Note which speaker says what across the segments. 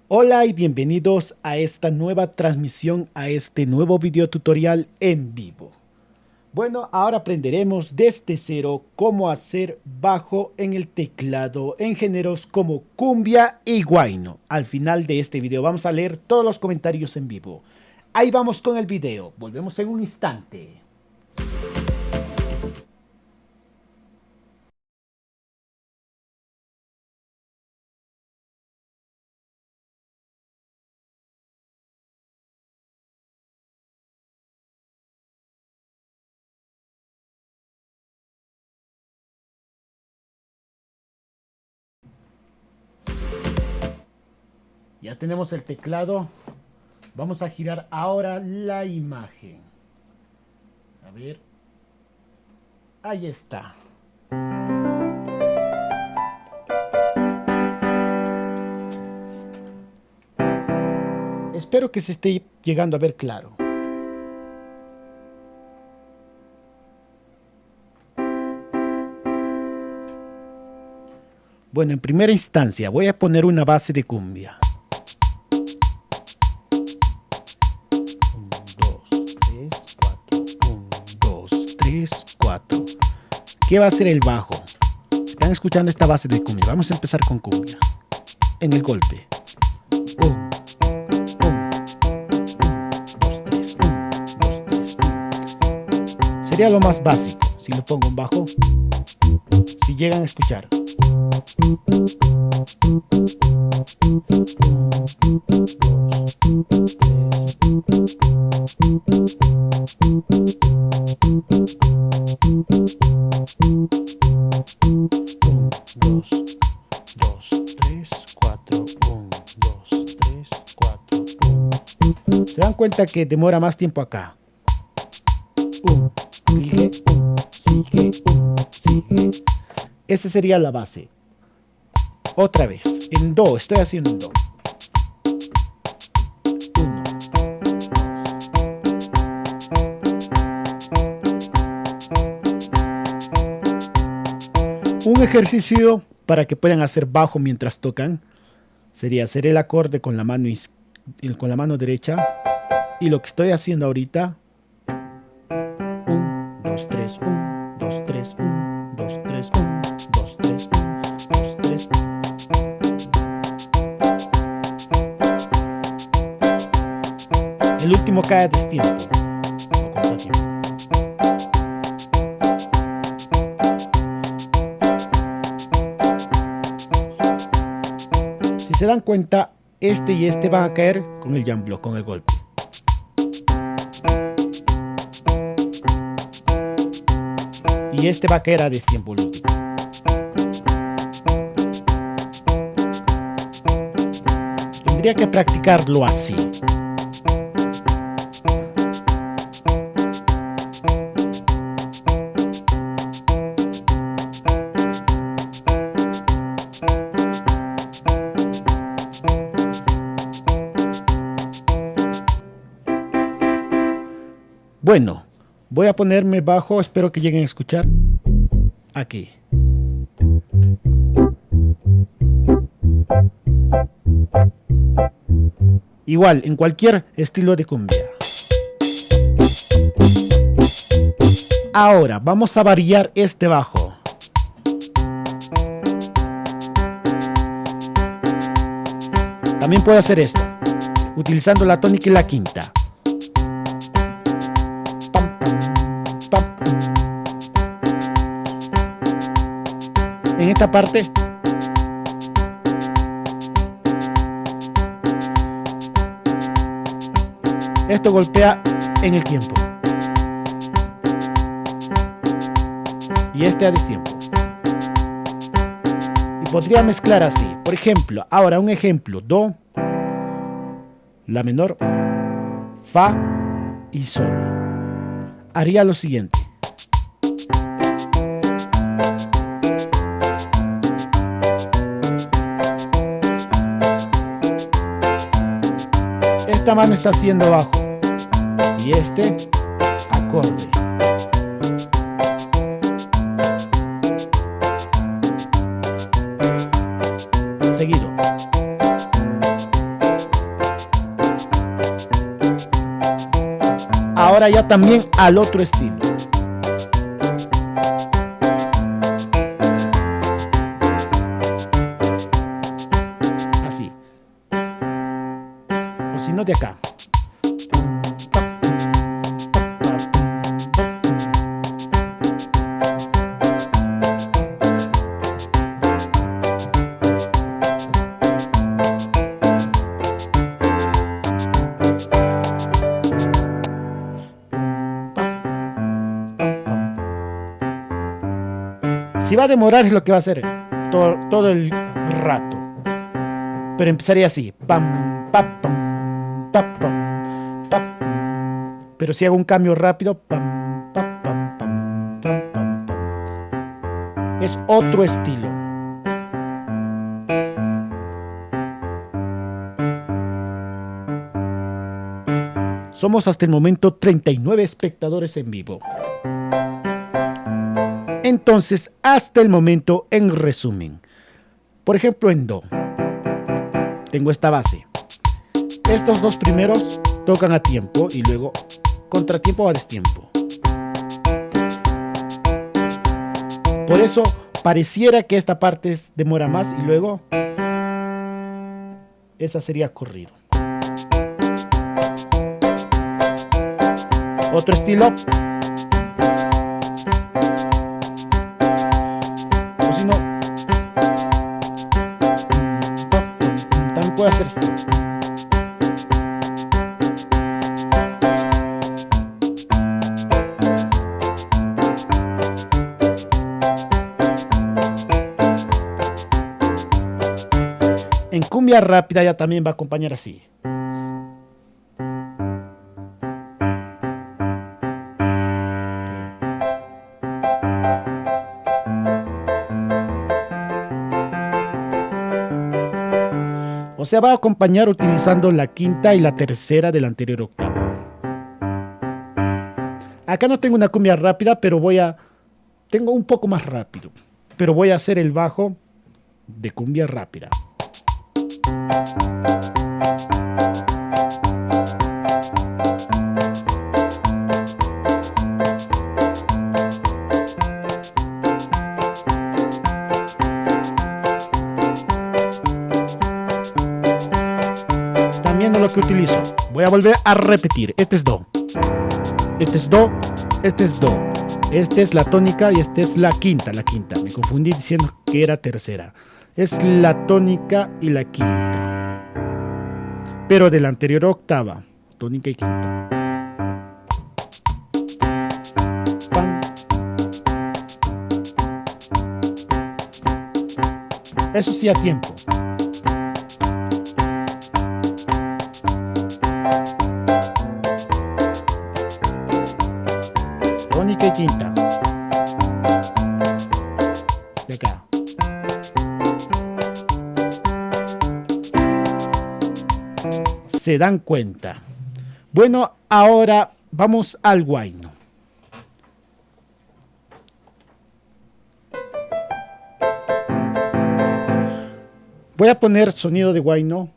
Speaker 1: Hola y bienvenidos a esta nueva transmisión, a este nuevo video tutorial en vivo. Bueno, ahora aprenderemos desde cero cómo hacer bajo en el teclado en géneros como cumbia y guayno. Al final de este video vamos a leer todos los comentarios en vivo. Ahí vamos con el video, volvemos en un instante. Ya tenemos el teclado. Vamos a girar ahora la imagen. A ver. Ahí está. Espero que se esté llegando a ver claro. Bueno, en primera instancia voy a poner una base de cumbia. 1, 2, 3, 4. 1, 2, 3, 4. ¿Qué va a ser el bajo? Están escuchando esta base de cumbia. Vamos a empezar con cumbia. En el golpe. 1, 2, 3, 1, 2, 3, 1. Sería lo más básico. Si lo pongo en bajo, si llegan a escuchar. Se dan cuenta que demora más tiempo acá. Sigue, sigue, sigue. Esa sería la base. Otra vez, en do, estoy haciendo en do. 1. Un ejercicio para que puedan hacer bajo mientras tocan sería hacer el acorde con la mano derecha, y lo que estoy haciendo ahorita, 1, 2, 3, 1, 2, 3, 1, 2, 3, 1, 2, 3, 1, 2, 3. El último cae a destiempo. Si se dan cuenta, este y este van a caer con el jam block, con el golpe. Y este va a caer a destiempo el último. Tendría que practicarlo así. Bueno, voy a ponerme bajo, espero que lleguen a escuchar. Aquí. Igual, en cualquier estilo de cumbia. Ahora, vamos a variar este bajo. También puedo hacer esto, utilizando la tónica y la quinta. En esta parte esto golpea en el tiempo y este a destiempo, y podría mezclar así. Por ejemplo, ahora un ejemplo: do, la menor, fa y sol. Haría lo siguiente. Esta mano está haciendo bajo y este acorde. Seguido. ahora ya también al otro estilo. Así. O si no, de acá. Si va a demorar es lo que va a hacer todo el rato. Pero empezaría así. Pam, pam, pam, pam, pam, pam. Pero si hago un cambio rápido. Pam, pam, pam, pam, pam, pam, pam. Es otro estilo. Somos hasta el momento 39 espectadores en vivo. Entonces, hasta el momento, en resumen, por ejemplo, en Do, tengo esta base. Estos dos primeros tocan a tiempo y luego contratiempo o a destiempo. Por eso, pareciera que esta parte demora más y luego esa sería corrido. Otro estilo. No. También puedo hacer esto. En cumbia rápida ya también va a acompañar así. O sea, va a acompañar utilizando la quinta y la tercera del anterior octavo. Acá no tengo una cumbia rápida, pero tengo un poco más rápido. Pero voy a hacer el bajo de cumbia rápida. También es lo que utilizo. Voy a volver a repetir. Este es Do. Este es Do. Este es Do. Esta es la tónica y esta es la quinta. La quinta. Me confundí diciendo que era tercera. Es la tónica y la quinta. Pero de la anterior octava. Tónica y quinta. Pam. Eso sí a tiempo. Tónica y quinta. De acá. ¿Se dan cuenta? Bueno, ahora vamos al huayno. Voy a poner sonido de huayno.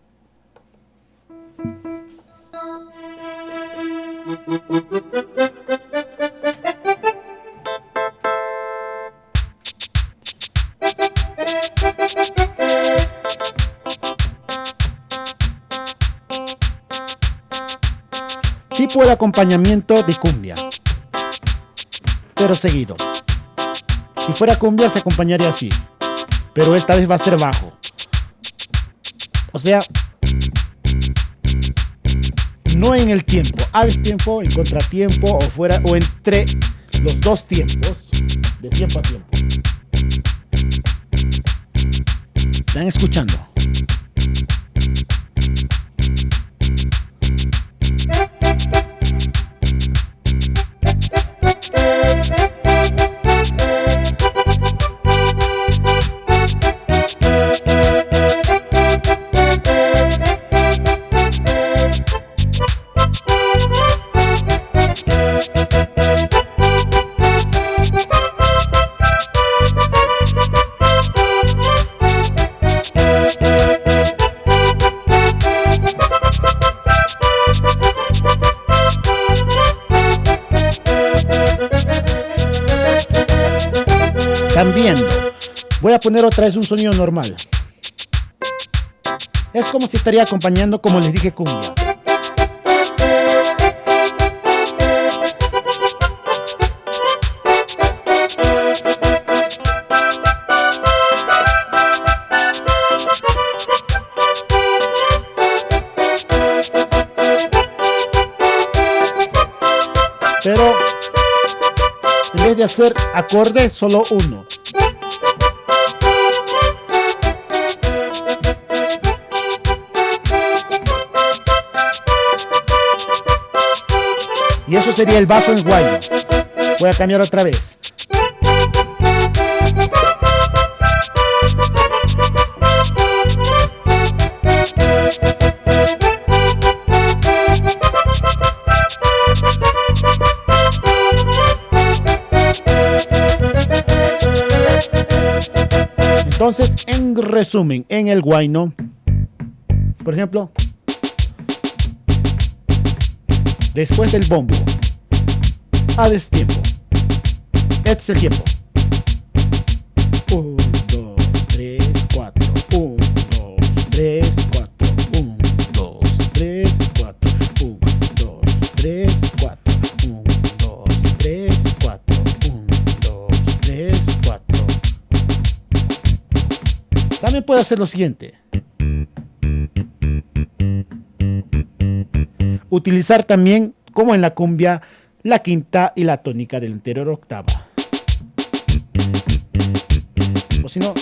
Speaker 1: Tipo de acompañamiento de cumbia, pero seguido. Si fuera cumbia se acompañaría así, pero esta vez va a ser bajo. O sea, no en el tiempo, al tiempo, en contratiempo o fuera o entre los dos tiempos, de tiempo a tiempo. ¿Están escuchando? a poner otra vez un sonido normal. Es como si estaría acompañando, como les dije, cumbia. Pero en vez de hacer acorde, solo uno. Y eso sería el bajo en guayno. Voy a cambiar otra vez. Entonces, en resumen, en el guayno, por ejemplo, después del bombo, a destiempo. Este es el tiempo. 1, 2, 3, 4. 1, 2, 3, 4. 1, 2, 3, 4. 1, 2, 3, 4. 1, 2, 3, 4. 1, 2, 3, 4. También puedo hacer lo siguiente. Utilizar también, como en la cumbia, la quinta y la tónica de la anterior octava. O si no,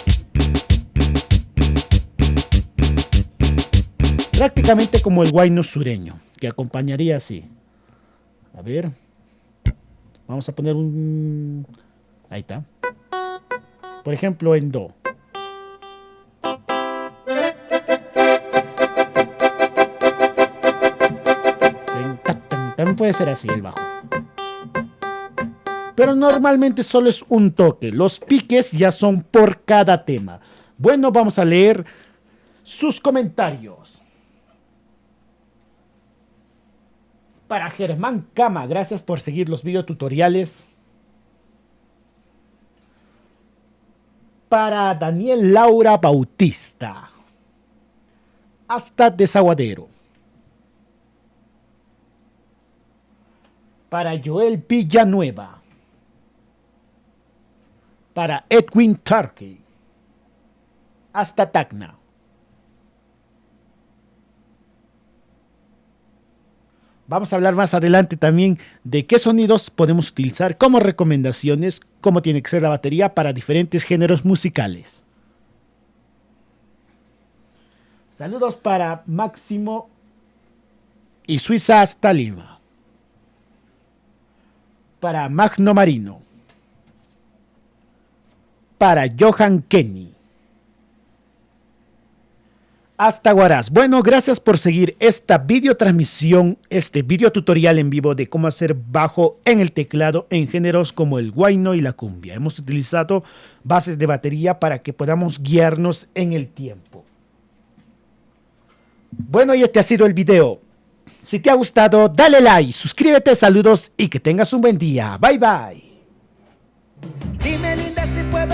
Speaker 1: prácticamente como el guayno sureño, que acompañaría así. A ver, vamos a poner un... Ahí está. Por ejemplo, en do. También puede ser así el bajo. Pero normalmente solo es un toque. Los piques ya son por cada tema. Bueno, vamos a leer sus comentarios. Para Germán Cama, gracias por seguir los videotutoriales. Para Daniel Laura Bautista. Hasta Desaguadero. Para Joel Villanueva. Para Edwin Turkey. Hasta Tacna. Vamos a hablar más adelante también de qué sonidos podemos utilizar como recomendaciones, cómo tiene que ser la batería para diferentes géneros musicales. Saludos para Máximo y Suiza hasta Lima. Para Magno Marino. Para Johan Kenny. Hasta Huaraz. Bueno, gracias por seguir esta videotransmisión, este video tutorial en vivo de cómo hacer bajo en el teclado en géneros como el guayno y la cumbia. Hemos utilizado bases de batería para que podamos guiarnos en el tiempo. Bueno, y este ha sido el video. Si te ha gustado, dale like, suscríbete, saludos y que tengas un buen día. Bye bye.
Speaker 2: Dime, linda, si puedo